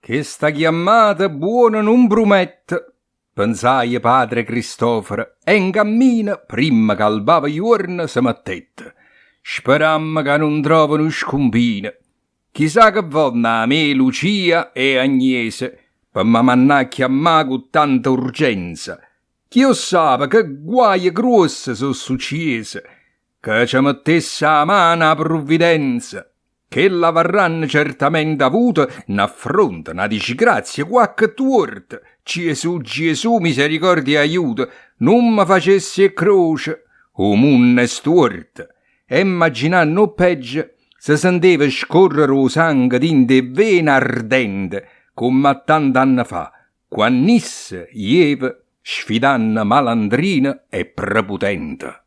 Che sta chiamata buona non promette, pensai padre Cristoforo, e in cammino, prima che al bava giorno si mettette. Sperammo che non trovano scompina. Chissà che vanno a me Lucia e Agnese, per mi mannà a chiamare con tanta urgenza. Chi io sape che guai grosse sono successe, che ci mettesse a mano a provvidenza. Che la varranno certamente avuta n'affronta, una disgrazia, qualche tuorta. Gesù, misericordia e aiuto, non mi facessi croce, o munne stuorta. E immaginando peggio, si sentiva scorrere o sangue d'inde vena ardente, come tant'anni fa, quando isse, Eva, sfidando malandrina e prepotente.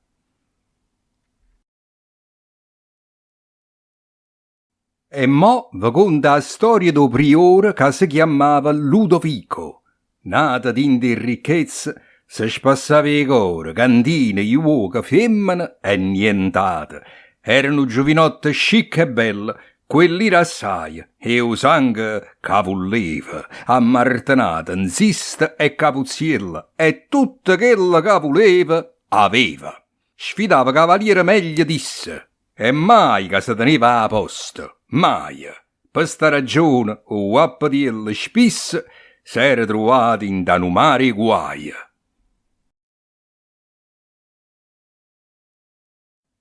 E mo vi conta la storia do priore che si chiamava Ludovico. Nata d'indi ricchezza, si spassava i cori, cantine, uoca, femmine e nientate. Erano giovinotte chic e belle, quelli assai, e o sangue cavulleva, ammartenata, insista e capuzziella, e tutta quella che voleva, aveva. Sfidava cavaliere meglio disse, e mai che si teneva a posto. Mai. Per sta ragione, o appatiel spiss s'era trovato in danumari guai.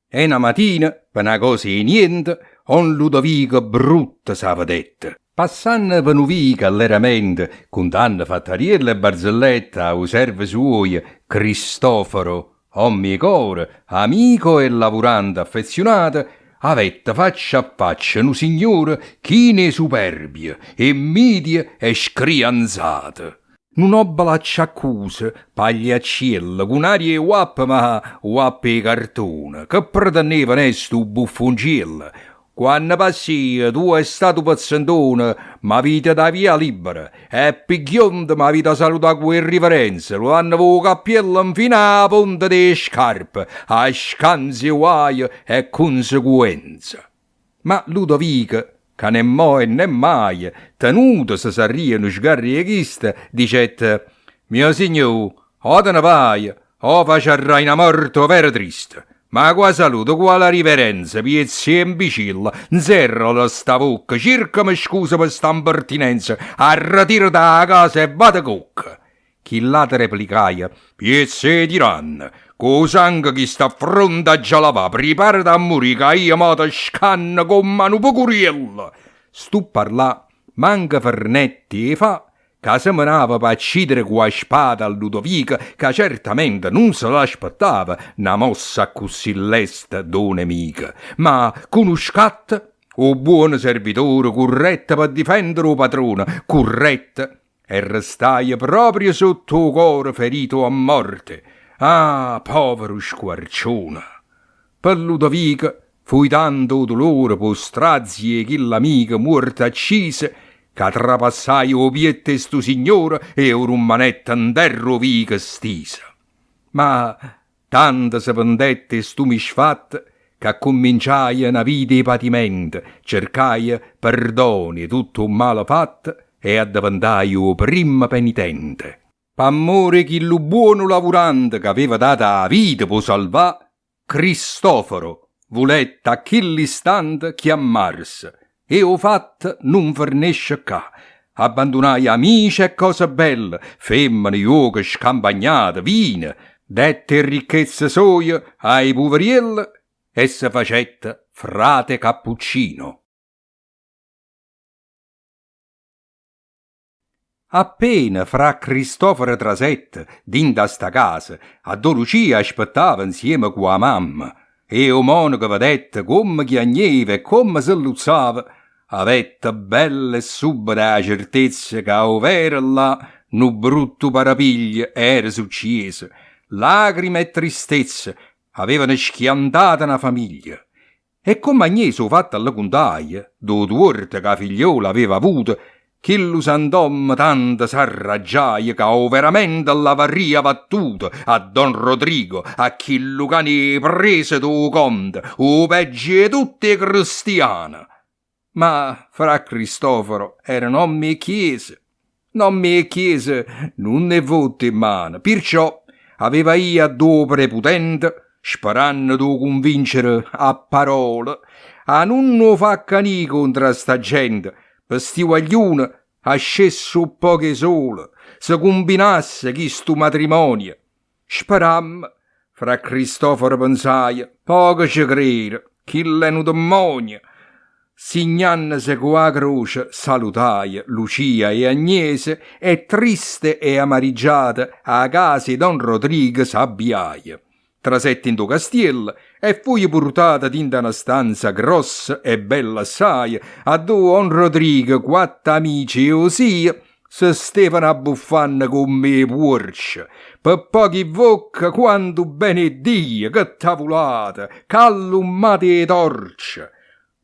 E una mattina, per una cosa di niente, un Ludovico brutto s'ava detto. Passando per Nuvica alleramente, con tanta fattariella e barzelletta a serve suoi, Cristoforo, ommi core, amico e lavorante affezionato, avette faccia a faccia un signore chine superbia, invidia e scrianzata. Non obla acciaccusa, pagliacciella, con aria e guappa, ma guappa e cartone, che pretendeva nesto buffongiella. Quando passia, tu è stato pazzentone, ma vita da via libera, e piglionda ma vita saluta con irriverenza, lo hanno vo cappiello fino alla punta delle scarpe, a scanzi guai e conseguenza. Ma Ludovico, che né mo e né mai, tenuto se sarriano sgarri e chiste, dicette, mio signore, o te ne vai, o facerai una morte vera triste. Ma qua saluto, qua la riverenza, piezzi e imbecilla, nzerro la sta bocca, cercami scusa per sta impertinenza, arretiro da casa e vada cocca. Chi là te replicaia, piezzi e tiranno, co sangue chi sta a fronte a già la va, prepara da morire che io mo te scanno con mano pocuriella. Stu parlà, manca Fernetti e fa, che si menava per accidere con la spada a Ludovico, che certamente non se l'aspettava una mossa così lesta do nemica, ma con un scatto, o buon servitore, corretto per difendere o padrone, corretto, e restai proprio sotto il cuore ferito a morte. Ah, povero squarcione! Per Ludovico fu tanto dolore per strazie che l'amica morta accise, che trapassai o piette stu signore e o rummanetta in terra vica stisa. Ma tanto se vendette stu misfatto che cominciai una vita di patimento, cercai perdoni tutto un male fatto e addiventai o primo penitente. P'amore chi lu buono lavorante che aveva data a vita per salvà, Cristoforo volette a quell'istante chiamarsi, e o fatto non fornisce ca. Abbandonai amici e cose belle, femmine, uoche, scampagnate, vine, dette ricchezze soie ai poverielli e se facette frate cappuccino. Appena fra Cristoforo Trasette, dinda sta casa, a do Lucia aspettava insieme con la mamma, e o monaco vedette come chiagneva e come si luzzava, avette bella e subita la certezza che ovvero là nu brutto parapiglio era successo, lacrime e tristezza avevano schiantata una famiglia. E come Agnese ho fatto alla contaia, do tuorte che figliola aveva avuto, che lo sant'om tanto s'arraggiaia che ho veramente la varria battuta a Don Rodrigo, a chi lo cane prese do conte, o peggio di tutti i cristiani. Ma fra Cristoforo era nome e chiesa. Nome e chiesa non ne votte in mano, perciò aveva io a due prepotente, sperando di convincere a parole, a non fa canì contro sta gente, per sti guaglione a scesso poche sole, se combinasse chi stu matrimonio. Sperammo, fra Cristoforo pensaia, poco ci crede, chi l'è un demonio. Signannase con la croce salutaia Lucia e Agnese e triste e amareggiata a casa di Don Rodrigo s'abbiaia. Trasetti in do castiello e fui portata in una stanza grossa e bella assai a Don Rodrigo quattro amici e osia se stevano abbuffando con me porci per pochi vocca quanto bene Dio che tavolata callummate e torce.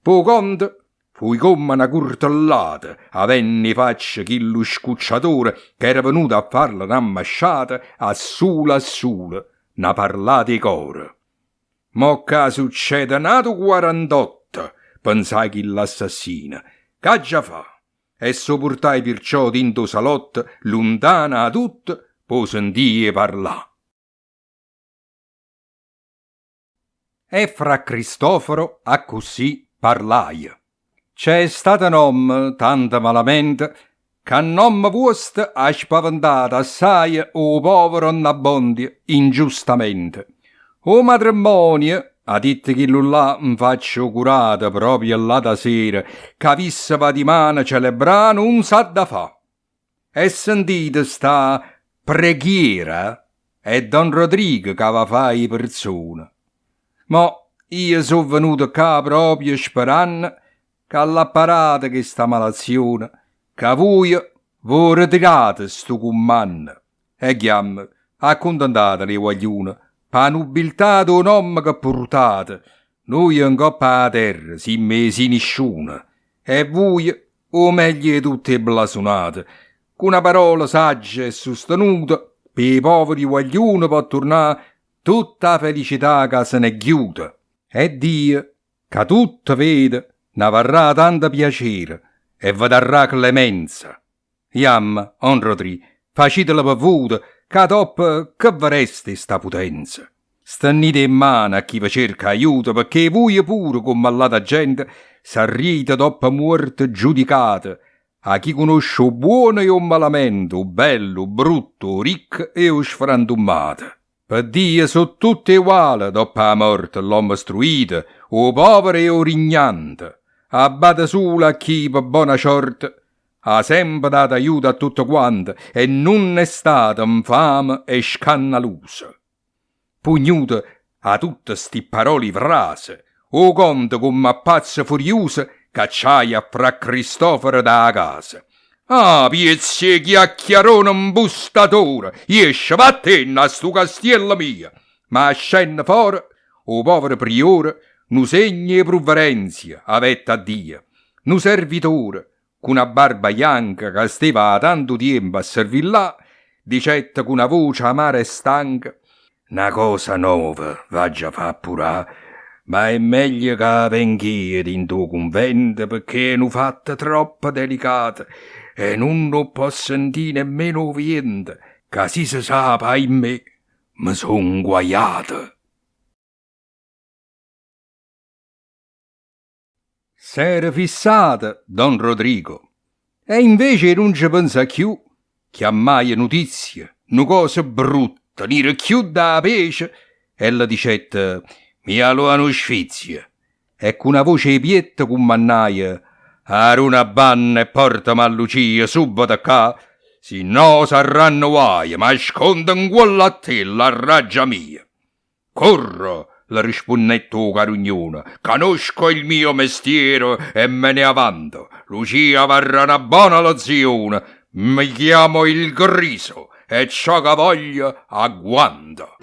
Po conto fui come una curtellata, avenne faccia chi lo scucciatore che era venuto a farla un'ammasciata a sola, n'ha parlato di core. Mo che succede nato 48, pensai chi l'assassina, che già fa? E sopportai perciò d'into salotto, lontana a tutto, po sentie parlà. E fra Cristoforo a così parlaia. C'è stata nom tanta malamente che non mi vuoste ha spaventato assai o povero Nabondia ingiustamente. O matrimonio, a dite che là mi faccio curata proprio là da sera, che visse va di mano celebrare non sa da fa. E sentite sta preghiera è Don Rodrigo che va fa i persone. Ma io sono venuto qua proprio sperando che alla parata che sta malazione, che voi ritirate sto comando e chiam accontentate le guaglione per la nobiltà d'un uomo che portate. Noi in coppa a terra siamo mesi nessuno e voi, o meglio tutte blasonate, con una parola saggia e sostenuta, per i poveri guaglioni può tornare tutta la felicità che se ne chiude. E Dio, che tutto vede, ne varrà tanto piacere e vi darà clemenza. Iam, on Rodrigo, facitela per voi, che dopo che vareste sta potenza. Stennite in mano a chi vi cerca aiuto, perché voi pure, come malata gente, sarrite dopo morte giudicate, a chi conosce o buono e o malamente, o bello, o brutto, o ricco e o sfrantumato. Per Dio sono tutte uguali dopo la morte, l'uomo istruito, o povero e o rignante. Abbate solo a chi per buona sorte ha sempre dato aiuto a tutto quanto e non è stato infame e scandaloso. Pugnute a tutte sti parole frase, o conto come a pazzo furioso cacciaia fra Cristoforo da casa. Ah, piezze chiacchierone imbustatore, esce vattene a stu castiello mia. Ma scende fuori, o povero priore, nu segni e provverenzia, avette a Dio, nu servitore, con una barba bianca che stava tanto tempo a servir là, dicette con una voce amara e stanca, una cosa nuova va già fa purà, ma è meglio che venghia in tuo convento perché è nu fatta troppo delicata e non lo posso sentire nemmeno niente, che si sa, ahimè, mi son guaiata. S'era fissata Don Rodrigo e invece non ci pensa più, chiamai notizie, nu cosa brutta, nire chiù da pece, e la dicette, mi aloano sfizia, e con una voce pietta commannaia, aruna banna e portami a Lucia subito qua, se no saranno guai, ma scondan quella a te la raggia mia. Corro! Le rispondetto carugnone, conosco il mio mestiere e me ne avanto. Lucia varrà una buona lezione, mi chiamo il Griso e ciò che voglio agguanto.